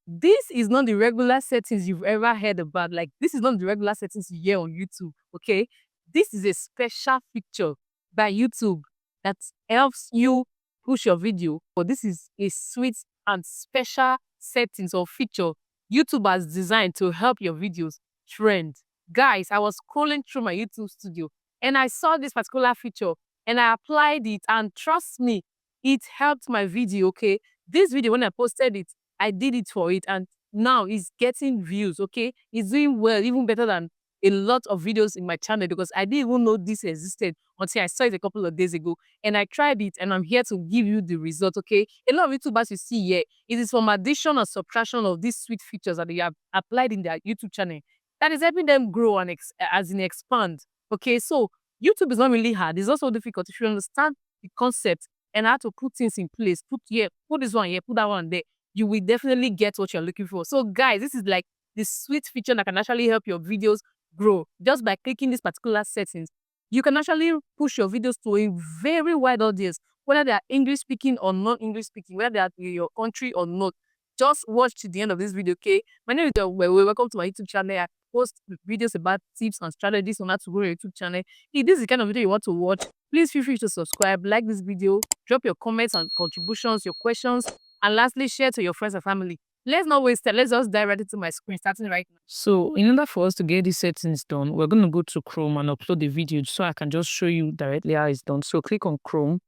This is not the regular settings you've ever heard about. Like, this is not the regular settings you hear on YouTube, okay? This is a special feature by YouTube that helps you push your video. But this is a sweet and special settings or feature YouTube has designed to help your videos trend. Guys, I was scrolling through my YouTube studio and I saw this particular feature and I applied it, and trust me, it helped my video, okay? This video, when I posted it, I did it for it, and now it's getting views, okay? It's doing well, even better than a lot of videos in my channel, because I didn't even know this existed until I saw it a couple of days ago. And I tried it, and I'm here to give you the result, okay? A lot of YouTubers you see here, it is from addition or subtraction of these sweet features that they have applied in their YouTube channel that is helping them grow and expand, okay? So YouTube is not really hard. It's also difficult if you understand the concept and how to put things in place. Put this one here, put that one there. You will definitely get what you're looking for. So guys, this is like the sweet feature that can actually help your videos grow. Just by clicking these particular settings, you can actually push your videos to a very wide audience, whether they are English speaking or non-English speaking, whether they are in your country or not. Just watch to the end of this video, okay? My name is welcome to my YouTube channel. I post videos about tips and strategies on how to grow your YouTube channel. If this is the kind of video you want to watch, please feel free to subscribe, like this video, drop your comments and contributions, your questions, and lastly, share to your friends and family. Let's not waste time. Let's just dive right into my screen, starting right now. So, in order for us to get these settings done, we're going to go to Chrome and upload the video so I can just show you directly how it's done. So, click on Chrome.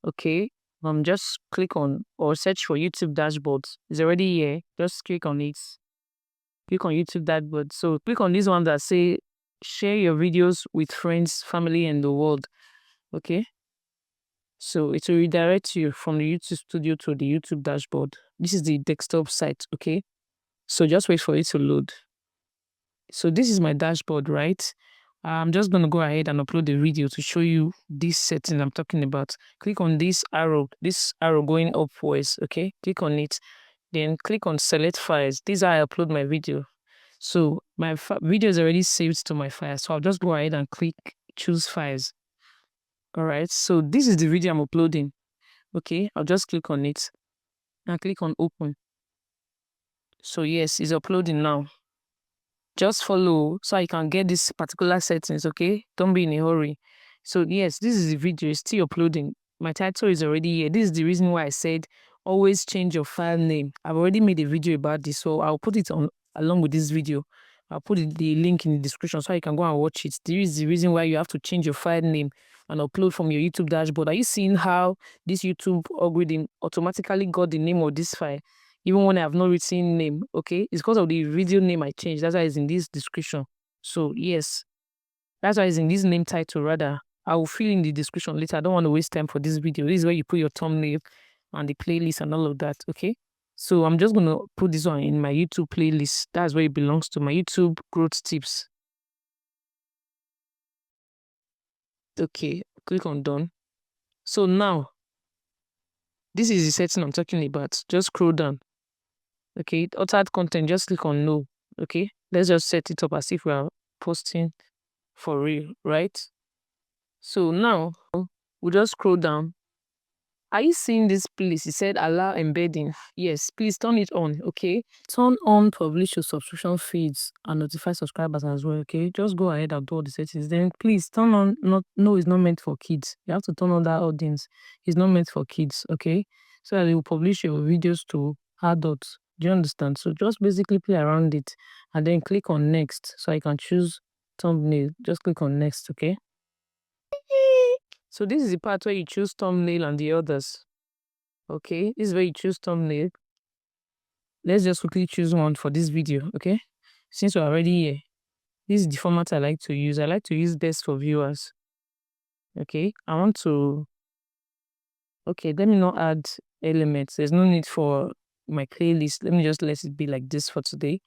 Okay. Just click on or search for YouTube dashboard. It's already here. Just click on it. Click on YouTube dashboard. So, click on this one that say share your videos with friends, family, and the world. Okay. So it will redirect you from the YouTube studio to the YouTube dashboard. This is the desktop site, okay? So just wait for it to load. So this is my dashboard, right? I'm just going to go ahead and upload the video to show you this setting I'm talking about. Click on this arrow going upwards, okay? Click on it. Then click on select files. This is how I upload my video. So my video is already saved to my file. So I'll just go ahead and click choose files. All right. So this is the video I'm uploading. Okay, I'll just click on it and click on open. So yes, it's uploading now. Just follow so I can get this particular settings, okay? Don't be in a hurry. So yes, this is the video, it's still uploading. My title is already here. This is the reason why I said always change your file name. I've already made a video about this, so I'll put it on along with this video. I'll put the link in the description so you can go and watch it. There is the reason why you have to change your file name and upload from your YouTube dashboard. Are you seeing how this YouTube algorithm automatically got the name of this file, even when I have not written name? Okay, it's because of the video name I changed. That's why it's in this description. So yes, that's why it's in this name title. Rather, I will fill in the description later. I don't want to waste time for this video. This is where you put your thumbnail and the playlist and all of that. Okay, so I'm just gonna put this one in my YouTube playlist. That's where it belongs to, my YouTube growth tips. Okay, click on done. So now, this is the setting I'm talking about. Just scroll down. Okay, altered content, just click on no. Okay, let's just set it up as if we are posting for real, right? So now, we'll just scroll down. Are you seeing this place? It said allow embedding. Yes, please turn it on, okay? Turn on publish your subscription feeds and notify subscribers as well, okay? Just go ahead and do all the settings. Then please turn on, no, it's not meant for kids. You have to turn on that audience. It's not meant for kids, okay? So that they will publish your videos to adults. Do you understand? So just basically play around it and then click on next so I can choose thumbnail. Just click on next, okay? So this is the part where you choose thumbnail and the others. Okay, this is where you choose thumbnail. Let's just quickly choose one for this video, okay? Since we're already here, this is the format I like to use. I like to use best for viewers. Okay, okay, let me not add elements. There's no need for my playlist. Let me just let it be like this for today.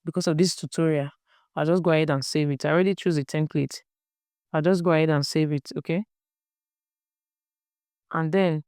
Because of this tutorial, I'll just go ahead and save it. I already choose a template. I'll just go ahead and save it, okay? And then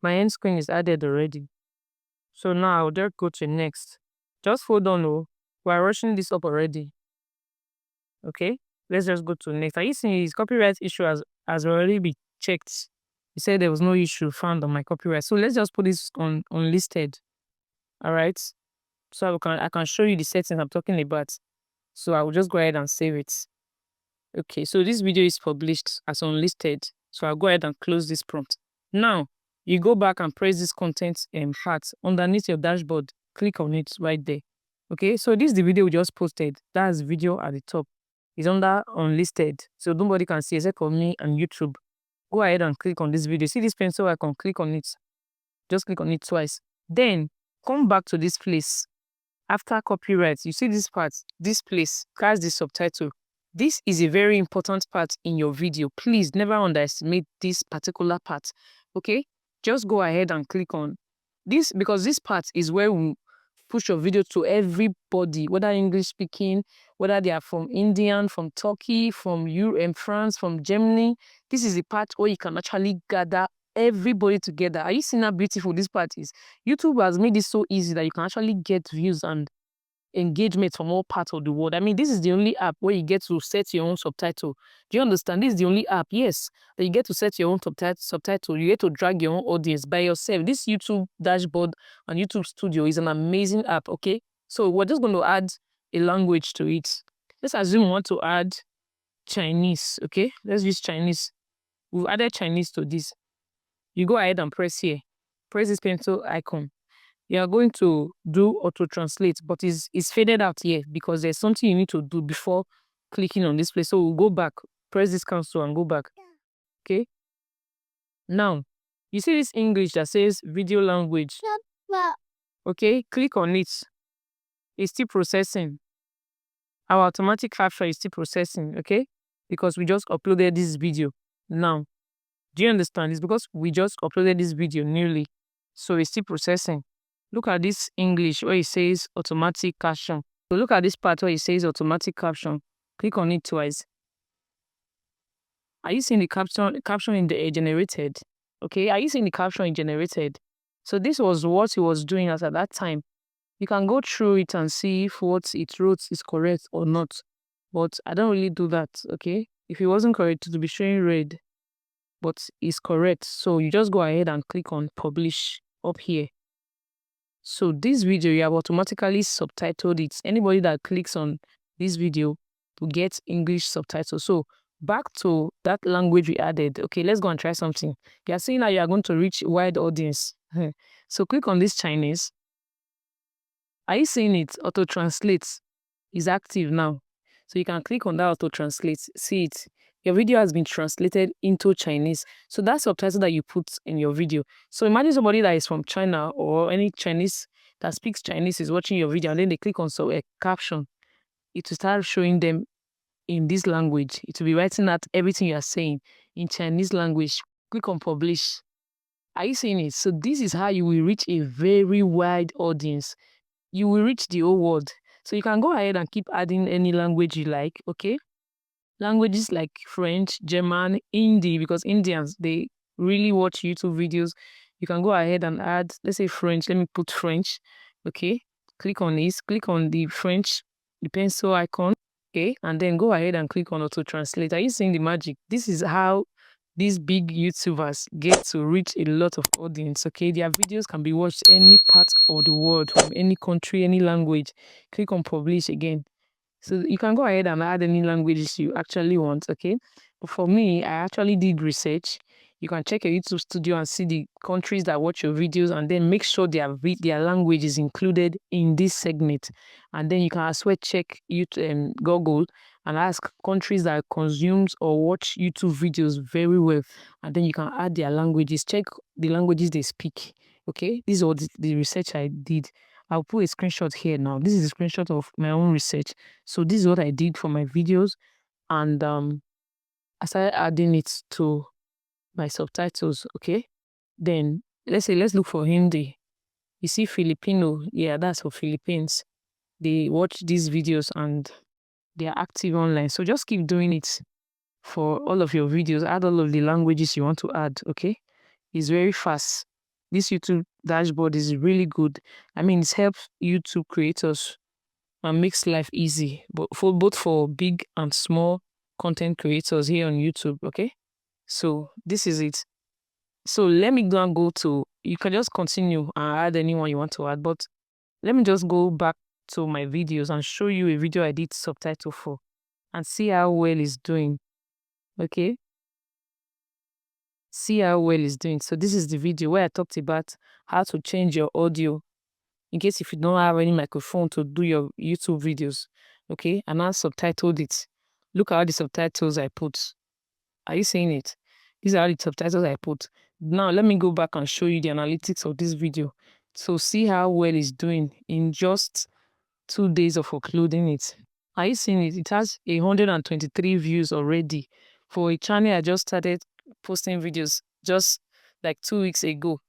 my end screen is added already. So now I'll just go to next. Just hold on, oh. We're rushing this up already. Okay, let's just go to next. Are you seeing his copyright issue has already been checked? He said there was no issue found on my copyright. So let's just put this on unlisted. All right. So I can show you the settings I'm talking about. So I will just go ahead and save it. Okay, so this video is published as unlisted. So I'll go ahead and close this prompt. Now, you go back and press this content part underneath your dashboard. Click on it right there. Okay, so this is the video we just posted. That's video at the top. It's under unlisted. So nobody can see except for me and YouTube. Go ahead and click on this video. See this pencil icon, click on it. Just click on it twice. Then come back to this place. After copyright, you see this part, this place, cast the subtitle. This is a very important part in your video. Please never underestimate this particular part. Okay? Just go ahead and click on this because this part is where we push your video to everybody, whether English speaking, whether they are from India, from Turkey, from France, from Germany. This is the part where you can actually gather everybody together. Are you seeing how beautiful this part is? YouTube has made it so easy that you can actually get views and engagement from all parts of the world. I mean, this is the only app where you get to set your own subtitle. Do you understand? This is the only app, yes, that you get to set your own subtitle. You get to drag your own audience by yourself. This YouTube dashboard and YouTube Studio is an amazing app, okay? So we're just going to add a language to it. Let's assume we want to add Chinese, okay? Let's use Chinese. We've added Chinese to this. You go ahead and press here. Press this pencil icon. You are going to do auto-translate, but it's faded out here because there's something you need to do before clicking on this place. So we'll go back, press this cancel and go back. Okay. Now, you see this English that says video language. Okay, click on it. It's still processing. Our automatic capture is still processing, okay? Because we just uploaded this video. Now, do you understand? It's because we just uploaded this video newly. So it's still processing. Look at this English where it says automatic caption. So look at this part where it says automatic caption. Click on it twice. Are you seeing the caption in the generated? Okay, are you seeing the caption in generated? So this was what he was doing at that time. You can go through it and see if what it wrote is correct or not. But I don't really do that, okay? If it wasn't correct, it will be showing red. But it's correct. So you just go ahead and click on publish up here. So this video, you have automatically subtitled it. Anybody that clicks on this video will get English subtitles. So back to that language we added. Okay, let's go and try something. You are saying that you are going to reach a wide audience. So click on this Chinese. Are you seeing it? Auto-translate is active now. So you can click on that auto-translate. See it. Your video has been translated into Chinese. So that's subtitle that you put in your video. So imagine somebody that is from China or any Chinese that speaks Chinese is watching your video and then they click on a caption. It will start showing them in this language. It will be writing out everything you are saying in Chinese language. Click on publish. Are you seeing it? So this is how you will reach a very wide audience. You will reach the whole world. So you can go ahead and keep adding any language you like, okay? Languages like French, German, Hindi, because Indians, they really watch YouTube videos. You can go ahead and add, let's say French. Let me put French, okay? Click on this, click on the French, the pencil icon, okay? And then go ahead and click on auto-translate. Are you seeing the magic? This is how these big YouTubers get to reach a lot of audience, okay? Their videos can be watched any part of the world, from any country, any language. Click on publish again. So you can go ahead and add any languages you actually want, okay? But for me, I actually did research. You can check your YouTube Studio and see the countries that watch your videos and then make sure their language is included in this segment. And then you can as well check YouTube, Google and ask countries that consumes or watch YouTube videos very well. And then you can add their languages, check the languages they speak, okay? This is all the research I did. I'll put a screenshot here now. This is a screenshot of my own research. So this is what I did for my videos. And I started adding it to my subtitles, okay? Then, let's look for Hindi. You see Filipino. Yeah, that's for Philippines. They watch these videos and they are active online. So just keep doing it for all of your videos. Add all of the languages you want to add, okay? It's very fast. This YouTube dashboard is really good. I mean, it helps YouTube creators and makes life easy, but both for big and small content creators here on YouTube, okay? So this is it. So let me go and go to, you can just continue and add anyone you want to add, but Let me just go back to my videos and show you a video I did subtitle for and see how well it's doing. Okay? See how well it's doing. So this is the video where I talked about how to change your audio in case if you don't have any microphone to do your YouTube videos. Okay? And I subtitled it. Look at all the subtitles I put. Are you seeing it? These are the subtitles I put. Now, let me go back and show you the analytics of this video. So see how well it's doing in just 2 days of uploading it. Are you seeing it? It has 123 views already. For a channel I just started posting videos just like 2 weeks ago.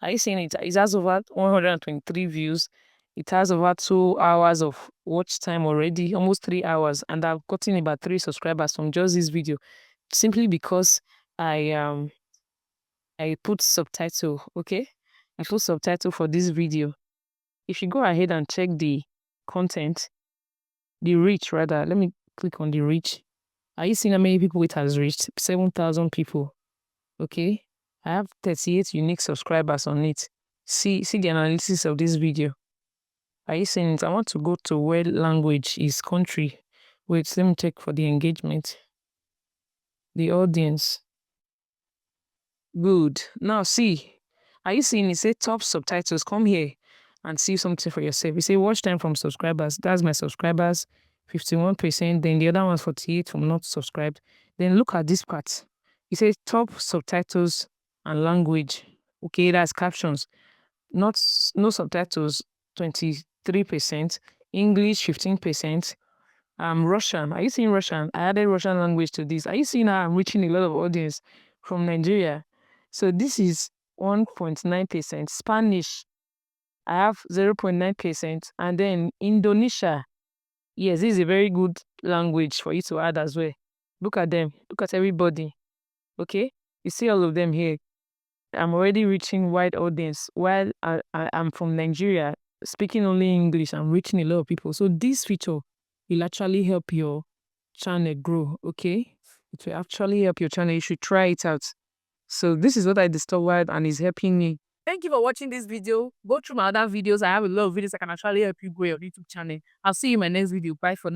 Are you seeing it? It has over 123 views. It has over 2 hours of watch time already, almost 3 hours. And I've gotten about 3 subscribers from just this video. Simply because I put subtitle, okay? I put subtitle for this video. If you go ahead and check the content, the reach rather, let me click on the reach. Are you seeing how many people it has reached? 7,000 people. Okay, I have 38 unique subscribers on it. See the analysis of this video. Are you seeing it? I want to go to where language is country. Wait, let me check for the engagement. The audience. Good. Now see, are you seeing it? Say top subtitles. Come here and see something for yourself. You say watch time from subscribers. That's my subscribers, 51%. Then the other one's 48 from not subscribed. Then look at this part. You say top subtitles and language. Okay, that's captions. No subtitles, 23%. English, 15%. Russian. Are you seeing Russian? I added Russian language to this. Are you seeing how I'm reaching a lot of audience from Nigeria? So this is 1.9%. Spanish, I have 0.9%. And then Indonesia. Yes, this is a very good language for you to add as well. Look at them. Look at everybody. Okay? You see all of them here. I'm already reaching wide audience. While I'm from Nigeria, speaking only English, I'm reaching a lot of people. So this feature will actually help your channel grow, okay? It will actually help your channel. You should try it out. So this is what I discovered and is helping me. Thank you for watching this video. Go through my other videos. I have a lot of videos that can actually help you grow your YouTube channel. I'll see you in my next video. Bye for now.